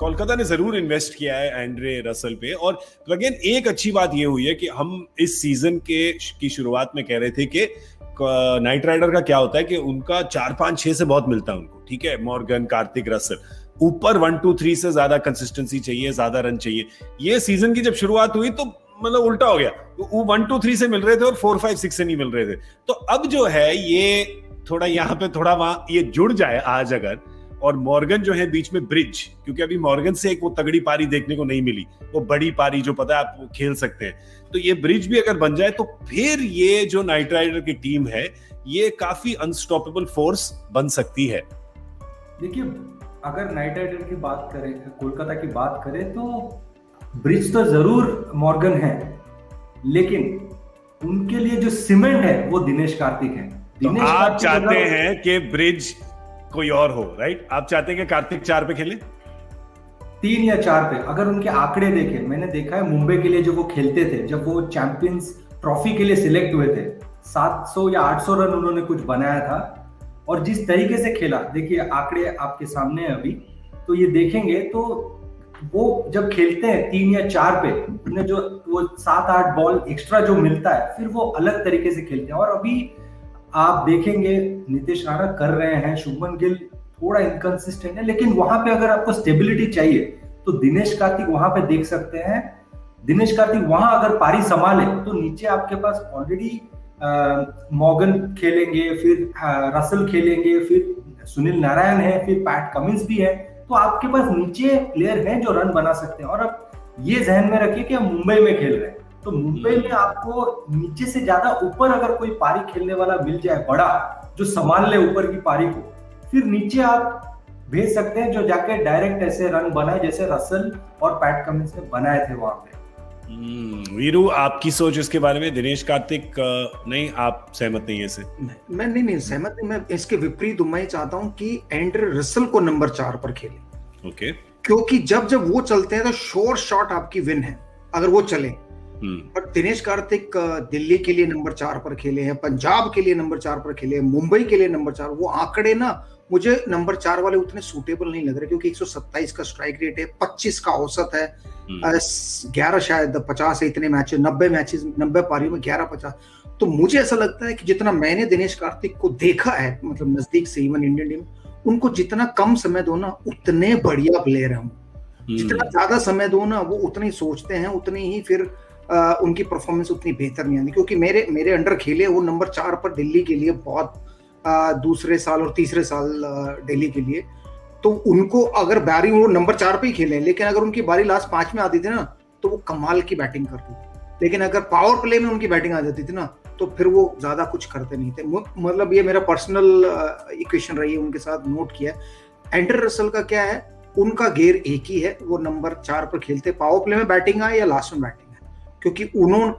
कोलकाता ने जरूर इन्वेस्ट किया है एंड्रे रसल पे। और अगेन एक अच्छी बात ये हुई है कि हम इस सीजन की शुरुआत में कह रहे थे कि नाइट राइडर का क्या होता है कि उनका 4-5-6 से बहुत मिलता है उनको, ठीक है, मॉर्गन, कार्तिक, रसल, ऊपर 1-2-3 से ज्यादा कंसिस्टेंसी चाहिए, ज्यादा रन चाहिए। ये सीजन की जब शुरुआत हुई तो मतलब उल्टा हो गया, वो 1-2-3 से मिल रहे थे और 4-5-6 से नहीं मिल रहे थे। तो अब जो है ये थोड़ा यहाँ पे थोड़ा वहां ये जुड़ जाए आज अगर, और मॉर्गन जो है बीच में ब्रिज, क्योंकि अभी मॉर्गन से एक वो तगड़ी पारी देखने को नहीं मिली, वो बड़ी पारी जो पता है आप खेल सकते हैं, तो ये ब्रिज भी अगर बन जाए तो फिर ये जो नाइट राइडर की टीम है ये काफी अनस्टॉपेबल फोर्स बन सकती है। देखिए, अगर नाइट राइडर की बात करें, कोलकाता की बात करें, तो ब्रिज तो जरूर मॉर्गन है, लेकिन उनके लिए जो सीमेंट है वो दिनेश कार्तिक है। तो आप चाहते हैं कि ब्रिज कोई और हो, राइट? आप चाहते हैं कि कार्तिक 4 पे खेले, 3 या 4 पे। अगर उनके आंकड़े देखें, मैंने देखा है मुंबई के लिए जो वो खेलते थे, जब वो चैंपियंस ट्रॉफी के लिए सिलेक्ट हुए थे, 700 या 800 रन उन्होंने कुछ बनाया था। और जिस तरीके से खेला, देखिए आंकड़े आपके सामने है अभी, तो ये देखेंगे तो वो जब खेलते हैं 3 या 4 पे, उन्हें जो वो 7-8 बॉल एक्स्ट्रा जो मिलता है, फिर वो अलग तरीके से खेलते हैं। और अभी आप देखेंगे नीतीश राणा कर रहे हैं, शुभमन गिल थोड़ा इनकंसिस्टेंट है, लेकिन वहां पे अगर आपको स्टेबिलिटी चाहिए तो दिनेश कार्तिक वहां पे देख सकते हैं। दिनेश कार्तिक वहां अगर पारी संभाले तो नीचे आपके पास ऑलरेडी मॉर्गन खेलेंगे, फिर रसल खेलेंगे, फिर सुनील नारायण है, फिर पैट कमिंस भी है, तो आपके पास नीचे प्लेयर हैं जो रन बना सकते हैं। और अब ये जहन में रखिए कि हम मुंबई में खेल रहे हैं, तो मुंबई में आपको नीचे से ज्यादा ऊपर अगर कोई पारी खेलने वाला मिल जाए बड़ा, जो संभाल ले ऊपर की पारी को, फिर नीचे आप भेज सकते हैं, जो जाके डायरेक्ट ऐसे रन बनाए जैसे रसल और पैट कमिंस ने बनाए थे वहां पे। वीरू, आपकी सोच इसके बारे में? दिनेश कार्तिक नहीं, आप सहमत नहीं है इससे? मैं नहीं सहमत नहीं, मैं इसके विपरीत हूं। मैं चाहता हूं कि एंड्रे रसल को नंबर 4 पर खेले। ओके। क्योंकि जब वो चलते हैं तो श्योर शॉट आपकी विन है अगर वो चले। पर दिनेश कार्तिक दिल्ली के लिए नंबर 4 पर खेले हैं, पंजाब के लिए नंबर 4 पर खेले हैं, मुंबई के लिए नंबर 4। वो आंकड़े ना मुझे नंबर 4 वाले उतने सूटेबल नहीं लग रहे, क्योंकि 127 का स्ट्राइक रेट है, 25 का औसत है, 11 शायद 50 है, इतने मैच, 90 पारियों में 11-50। तो मुझे ऐसा लगता है कि जितना मैंने दिनेश कार्तिक को देखा है, मतलब नजदीक से, इवन इंडियन टीम, उनको जितना कम समय दो ना उतने बढ़िया प्लेयर हैं। जितना ज्यादा समय दो ना वो उतने ही सोचते हैं, उतनी ही फिर उनकी परफॉर्मेंस उतनी बेहतर नहीं आती। क्योंकि मेरे अंडर खेले वो नंबर 4 पर दिल्ली के लिए, बहुत दूसरे साल और तीसरे साल दिल्ली के लिए, तो उनको अगर बारी वो नंबर 4 पे ही खेले, लेकिन अगर उनकी बारी लास्ट 5 में आती थी ना तो वो कमाल की बैटिंग करते थे। लेकिन अगर पावर प्ले में उनकी बैटिंग आ जाती थी ना तो फिर वो ज्यादा कुछ करते नहीं थे। मतलब ये मेरा पर्सनल इक्वेशन रही है, उनके साथ नोट किया। एंड्रे रसल का क्या है, उनका गेयर एक ही है, वो नंबर 4 पर खेलते, पावर प्ले में बैटिंग आए या लास्ट में बैटिंग, क्योंकि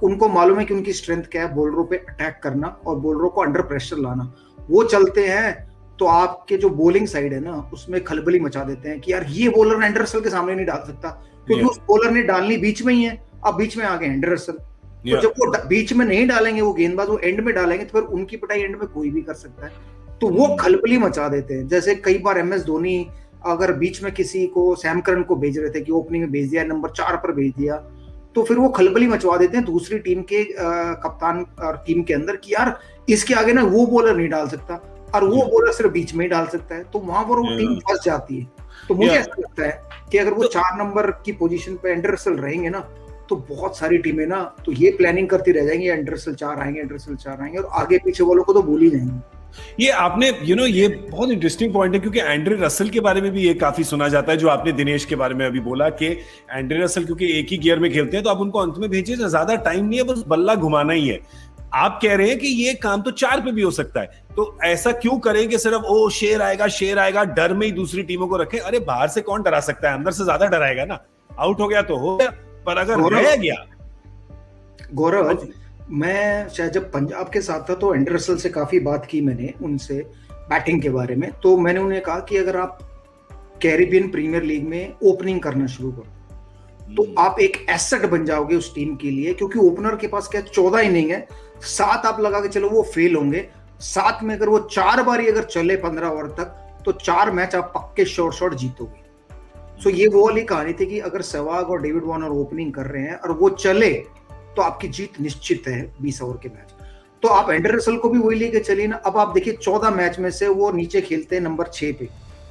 उनको मालूम है कि उनकी स्ट्रेंथ क्या है, बॉलरों पे अटैक करना और बॉलरों को अंडर प्रेशर लाना। वो चलते हैं तो आपके जो बॉलिंग साइड है ना उसमें खलबली मचा देते हैं कि यार ये बॉलर एंड्रे रसल के सामने नहीं डाल सकता, क्योंकि उस बॉलर ने डालनी बीच में ही है, अब बीच में आ गए एंड्रे रसल। तो जब वो बीच में नहीं डालेंगे वो गेंदबाज, वो एंड में डालेंगे, तो फिर उनकी पिटाई एंड में कोई भी कर सकता है। तो वो खलबली मचा देते हैं। जैसे कई बार MS धोनी अगर बीच में किसी को, सैम करन को भेज रहे थे कि ओपनिंग में भेज दिया, नंबर 4 पर भेज दिया, तो फिर वो खलबली मचवा देते हैं दूसरी टीम के कप्तान और टीम के अंदर कि यार इसके आगे ना वो बॉलर नहीं डाल सकता और वो बॉलर सिर्फ बीच में ही डाल सकता है। तो वहां पर वो टीम फंस जाती है। तो मुझे ऐसा लगता है कि अगर वो 4 नंबर की पोजीशन पे एंड्रे रसल रहेंगे ना तो बहुत सारी टीमें ना तो ये प्लानिंग करती रह जाएंगी, एंड्रे रसल 4 आएंगे, एंड्रे रसल 4 आएंगे, और आगे पीछे वालों को तो भूल ही जाएंगे। ये आपने ये बहुत इंटरेस्टिंग पॉइंट है, क्योंकि एंड्रे रसल के बारे में भी ये काफी सुना जाता है, जो आपने दिनेश के बारे में अभी बोला कि एंड्रे रसल क्योंकि एक ही गियर में खेलते हैं तो आप उनको अंत में भेजिए, ज्यादा टाइम नहीं है, बस बल्ला घुमाना ही है। आप कह रहे हैं कि ये काम तो 4 पे भी हो सकता है, तो ऐसा क्यों करें कि सिर्फ शेर आएगा डर में ही दूसरी टीमों को रखें? अरे बाहर से कौन डरा सकता है, अंदर से ज्यादा डराएगा ना। आउट हो गया तो हो गया, पर अगर रह गया। गौरव, मैं शायद जब पंजाब के साथ था तो एंड्रे रसल से काफी बात की मैंने उनसे बैटिंग के बारे में। तो मैंने उन्हें कहा कि अगर आप कैरिबियन प्रीमियर लीग में ओपनिंग करना शुरू करो तो आप एक एसेट बन जाओगे उस टीम के लिए, क्योंकि ओपनर के पास क्या 14 इनिंग है, 7 आप लगा के चलो वो फेल होंगे, 7 में अगर वो 4 बारी अगर चले 15 ओवर तक तो 4 मैच आप पक्के शॉर्ट जीतोगे। सो ये वो वाली कहानी थी कि अगर सहवाग और डेविड वार्नर ओपनिंग कर रहे हैं और वो चले तो आपकी जीत निश्चित है 20 ओवर के मैच। तो आप एंड्रे रसल को भी वही लेके चलिए ना। अब आप देखिए 14 मैच में से वो नीचे खेलते हैं नंबर 6 पे,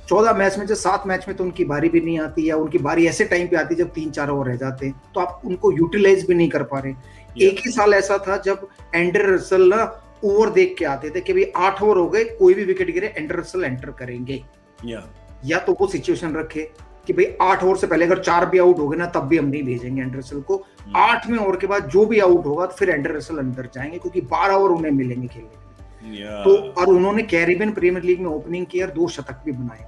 14 मैच में से 7 मैच में तो उनकी बारी भी नहीं आती, या उनकी बारी ऐसे टाइम पे आती है जब 3-4 ओवर रह जाते हैं, तो आप उनको यूटिलाइज भी नहीं कर पा रहे। एक ही साल ऐसा था जब एंड्रे रसल ना ओवर देख के आते थे कि भाई 8 ओवर हो गए, कोई भी विकेट गिरे एंड्रे रसल एंटर करेंगे, या तो वो सिचुएशन रखे कि भाई 8 ओवर से पहले अगर 4 भी आउट हो गए ना तब भी हम नहीं भेजेंगे एंड्रे रसल को, 8वें ओवर के बाद जो भी आउट होगा तो फिर एंड्रे रसल अंदर जाएंगे, क्योंकि 12 ओवर उन्हें मिलेंगे खेलने के लिए। तो और उन्होंने कैरिबियन प्रीमियर लीग में ओपनिंग की और 2 शतक भी बनाए।